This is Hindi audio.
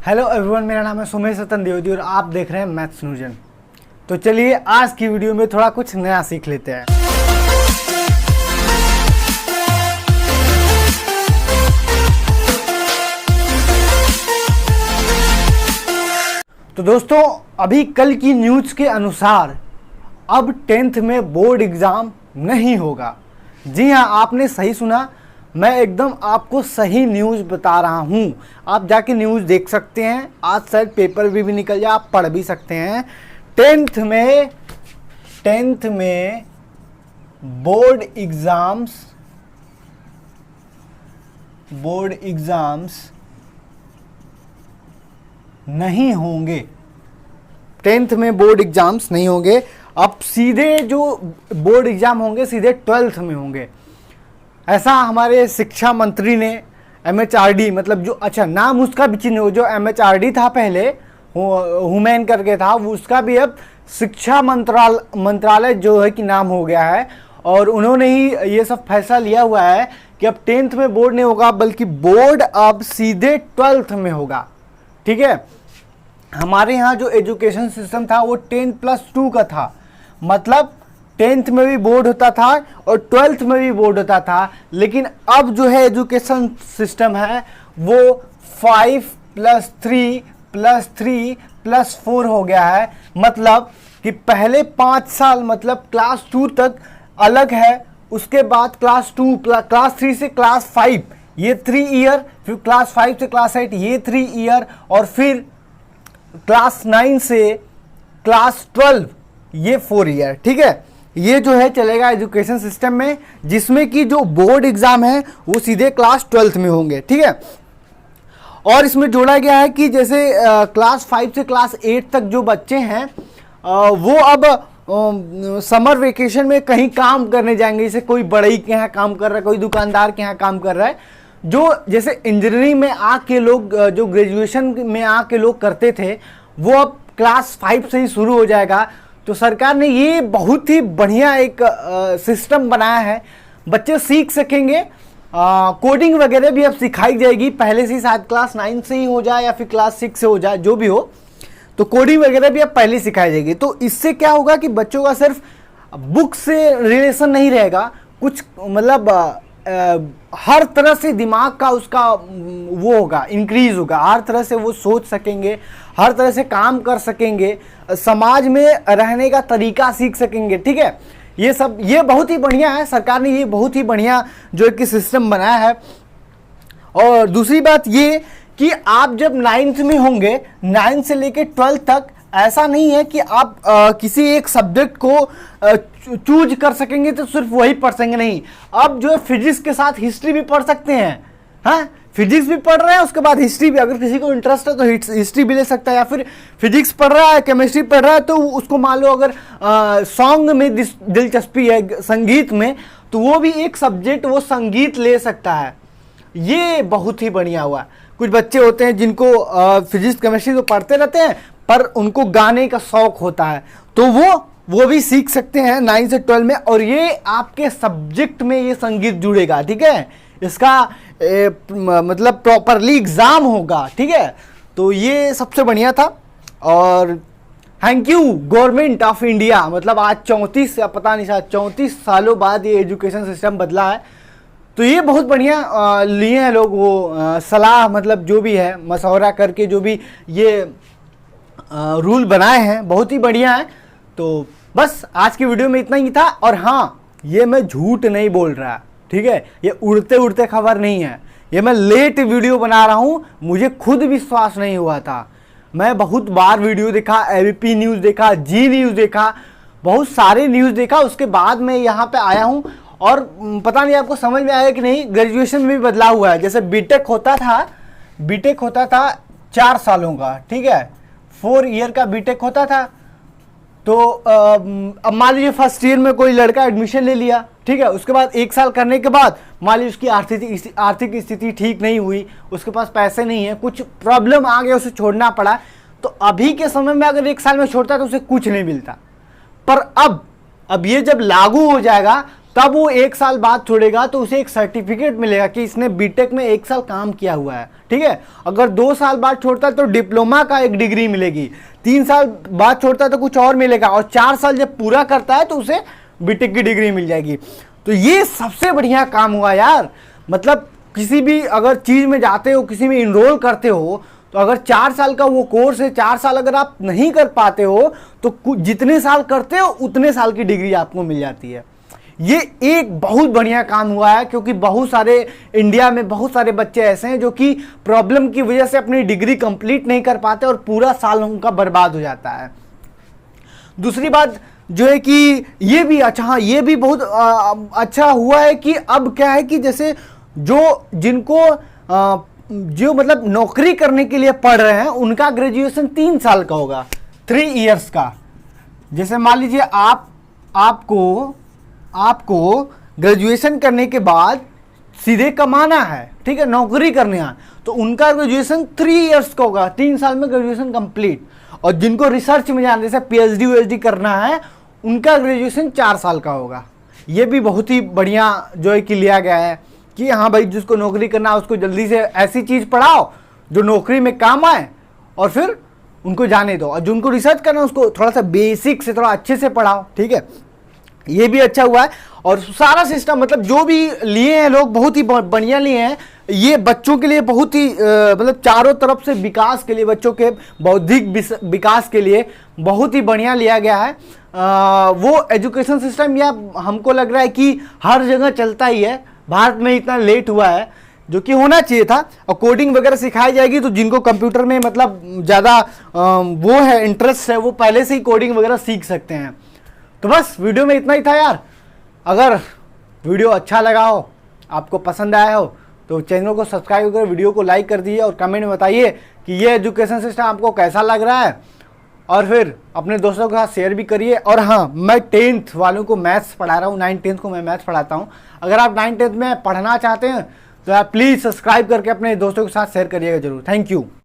हेलो एवरीवन, मेरा नाम है सुमेश रतन देवदी और आप देख रहे हैं मैथ्स न्यूजन। तो चलिए आज की वीडियो में थोड़ा कुछ नया सीख लेते हैं। तो दोस्तों, अभी कल की न्यूज़ के अनुसार अब 10th में बोर्ड एग्ज़ाम नहीं होगा। जी हाँ, आपने सही सुना, मैं एकदम आपको सही न्यूज़ बता रहा हूँ। आप जाके न्यूज़ देख सकते हैं, आज शायद पेपर भी निकल जाए, आप पढ़ भी सकते हैं। 10th में बोर्ड एग्ज़ाम्स नहीं होंगे। 10th में बोर्ड एग्ज़ाम्स नहीं होंगे। अब सीधे जो बोर्ड एग्ज़ाम होंगे सीधे 12th में होंगे। ऐसा हमारे शिक्षा मंत्री ने MHRD, मतलब जो नाम उसका भी चिन्ह हो, जो MHRD था पहले, हुमैन करके था, वो उसका भी अब शिक्षा मंत्रालय जो है कि नाम हो गया है। और उन्होंने ही ये सब फैसला लिया हुआ है कि अब 10th में बोर्ड नहीं होगा, बल्कि बोर्ड अब सीधे 12th में होगा। ठीक है, हमारे यहाँ जो एजुकेशन सिस्टम था वो 10+2 का था, मतलब 10th में भी बोर्ड होता था और 12th में भी बोर्ड होता था। लेकिन अब जो है एजुकेशन सिस्टम है वो 5+3+3+4 हो गया है। मतलब कि पहले 5 साल मतलब क्लास 2 तक अलग है, उसके बाद क्लास 3 से क्लास 5 ये 3 ईयर, फिर क्लास 5 से क्लास 8 ये 3 ईयर, और फिर क्लास 9 से क्लास 12 ये 4 ईयर। ठीक है, ये जो है चलेगा एजुकेशन सिस्टम में, जिसमें कि जो बोर्ड एग्जाम है वो सीधे क्लास 12th में होंगे। ठीक है, और इसमें जोड़ा गया है कि जैसे क्लास 5 से क्लास 8 तक जो बच्चे हैं वो अब समर वेकेशन में कहीं काम करने जाएंगे। जैसे कोई बड़ई के यहाँ काम कर रहा है, कोई दुकानदार के यहाँ काम कर रहा है। जो जैसे इंजीनियरिंग में आके लोग, जो ग्रेजुएशन में आके लोग करते थे, वो अब क्लास 5 से ही शुरू हो जाएगा। तो सरकार ने ये बहुत ही बढ़िया एक सिस्टम बनाया है, बच्चे सीख सकेंगे। कोडिंग वगैरह भी अब सिखाई जाएगी, पहले से ही शायद क्लास 9 से ही हो जाए या फिर क्लास 6 से हो जाए, जो भी हो, तो कोडिंग वगैरह भी अब पहले सिखाई जाएगी। तो इससे क्या होगा कि बच्चों का सिर्फ बुक से रिलेशन नहीं रहेगा, कुछ मतलब हर तरह से दिमाग का उसका वो होगा, इंक्रीज होगा, हर तरह से वो सोच सकेंगे, हर तरह से काम कर सकेंगे, समाज में रहने का तरीका सीख सकेंगे। ठीक है, ये सब ये बहुत ही बढ़िया है, सरकार ने ये बहुत ही बढ़िया जो एक सिस्टम बनाया है। और दूसरी बात ये कि आप जब 9th में होंगे, 9th से लेके 12th तक, ऐसा नहीं है कि आप किसी एक सब्जेक्ट को चूज कर सकेंगे तो सिर्फ वही पढ़ सकेंगे, नहीं। अब जो है फिजिक्स के साथ हिस्ट्री भी पढ़ सकते हैं। हाँ, फिजिक्स भी पढ़ रहे हैं, उसके बाद हिस्ट्री भी, अगर किसी को इंटरेस्ट है तो हिस्ट्री भी ले सकता है। या फिर फिजिक्स पढ़ रहा है, केमिस्ट्री पढ़ रहा है, तो उसको मान लो अगर सॉन्ग में दिलचस्पी है, संगीत में, तो वो भी एक सब्जेक्ट, वो संगीत ले सकता है। ये बहुत ही बढ़िया हुआ। कुछ बच्चे होते हैं जिनको फिजिक्स केमिस्ट्री तो पढ़ते रहते हैं, पर उनको गाने का शौक होता है, तो वो भी सीख सकते हैं 9 से 12 में। और ये आपके सब्जेक्ट में ये संगीत जुड़ेगा। ठीक है, इसका मतलब प्रॉपरली एग्जाम होगा। ठीक है, तो ये सबसे बढ़िया था। और thank you government of India, मतलब आज 34 या पता नहीं शायद 34 सालों बाद ये एजुकेशन सिस्टम बदला है। तो ये बहुत बढ़िया लिए हैं लोग, वो सलाह, मतलब जो भी है मशवरा करके जो भी ये रूल बनाए हैं, बहुत ही बढ़िया है। तो बस आज की वीडियो में इतना ही था। और हाँ, ये मैं झूठ नहीं बोल रहा, ठीक है, ये उड़ते उड़ते खबर नहीं है, ये मैं लेट वीडियो बना रहा हूँ। मुझे खुद विश्वास नहीं हुआ था, मैं बहुत बार वीडियो देखा, ABP न्यूज़ देखा, जी न्यूज़ देखा, बहुत सारे न्यूज़ देखा, उसके बाद मैं यहाँ पे आया हूँ। और पता नहीं आपको समझ में आया कि नहीं, ग्रेजुएशन में भी बदलाव हुआ है। जैसे बीटेक होता था 4 सालों का, ठीक है, 4 ईयर का बीटेक होता था। तो अब मान लीजिए फर्स्ट ईयर में कोई लड़का एडमिशन ले लिया, ठीक है, उसके बाद 1 साल करने के बाद मान लीजिए उसकी आर्थिक स्थिति ठीक नहीं हुई, उसके पास पैसे नहीं है, कुछ प्रॉब्लम आ गया, उसे छोड़ना पड़ा। तो अभी के समय में अगर 1 साल में छोड़ता है तो उसे कुछ नहीं मिलता। पर अब ये जब लागू हो जाएगा तब वो 1 साल बाद छोड़ेगा तो उसे एक सर्टिफिकेट मिलेगा कि इसने बीटेक में 1 साल काम किया हुआ है, ठीक है। अगर 2 साल बाद छोड़ता है तो डिप्लोमा का एक डिग्री मिलेगी, 3 साल बाद छोड़ता है तो कुछ और मिलेगा, और 4 साल जब पूरा करता है तो उसे बीटेक की डिग्री मिल जाएगी। तो ये सबसे बढ़िया काम हुआ यार। मतलब किसी भी अगर चीज़ में जाते हो, किसी में इनरोल करते हो, तो अगर 4 साल का वो कोर्स है, 4 साल अगर आप नहीं कर पाते हो तो जितने साल करते हो उतने साल की डिग्री आपको मिल जाती है। ये एक बहुत बढ़िया काम हुआ है, क्योंकि बहुत सारे इंडिया में बहुत सारे बच्चे ऐसे हैं जो कि प्रॉब्लम की वजह से अपनी डिग्री कंप्लीट नहीं कर पाते और पूरा साल उनका बर्बाद हो जाता है। दूसरी बात जो है कि ये भी अच्छा, हाँ ये भी बहुत अच्छा हुआ है कि अब क्या है कि जैसे जो मतलब नौकरी करने के लिए पढ़ रहे हैं उनका ग्रेजुएशन 3 साल का होगा, 3 इयर्स का। जैसे मान लीजिए आपको ग्रेजुएशन करने के बाद सीधे कमाना है, ठीक है, नौकरी करने है, तो उनका ग्रेजुएशन 3 इयर्स का होगा, 3 साल में ग्रेजुएशन कंप्लीट। और जिनको रिसर्च में जाना, जैसे पीएचडी करना है, उनका ग्रेजुएशन 4 साल का होगा। ये भी बहुत ही बढ़िया जो है कि लिया गया है कि हाँ भाई, जिसको नौकरी करना है उसको जल्दी से ऐसी चीज़ पढ़ाओ जो नौकरी में काम आए और फिर उनको जाने दो, और जिनको रिसर्च करना है उसको थोड़ा सा बेसिक से थोड़ा अच्छे से पढ़ाओ, ठीक है। ये भी अच्छा हुआ है। और सारा सिस्टम मतलब जो भी लिए हैं लोग बहुत ही बढ़िया लिए हैं। ये बच्चों के लिए बहुत ही मतलब चारों तरफ से विकास के लिए, बच्चों के बौद्धिक विकास के लिए बहुत ही बढ़िया लिया गया है। वो एजुकेशन सिस्टम या हमको लग रहा है कि हर जगह चलता ही है, भारत में इतना लेट हुआ है, जो कि होना चाहिए था। और कोडिंग वगैरह सिखाई जाएगी तो जिनको कंप्यूटर में मतलब ज़्यादा वो है, इंटरेस्ट है, वो पहले से ही कोडिंग वगैरह सीख सकते हैं। तो बस वीडियो में इतना ही था यार। अगर वीडियो अच्छा लगा हो, आपको पसंद आया हो, तो चैनल को सब्सक्राइब कर, वीडियो को लाइक कर दीजिए और कमेंट में बताइए कि ये एजुकेशन सिस्टम आपको कैसा लग रहा है, और फिर अपने दोस्तों के साथ शेयर भी करिए। और हाँ, मैं 10th वालों को मैथ्स पढ़ा रहा हूँ, 9th 10th को मैं मैथ्स पढ़ाता हूँ। अगर आप 9th 10th में पढ़ना चाहते हैं तो आप प्लीज़ सब्सक्राइब करके अपने दोस्तों के साथ शेयर करिएगा जरूर। Thank you.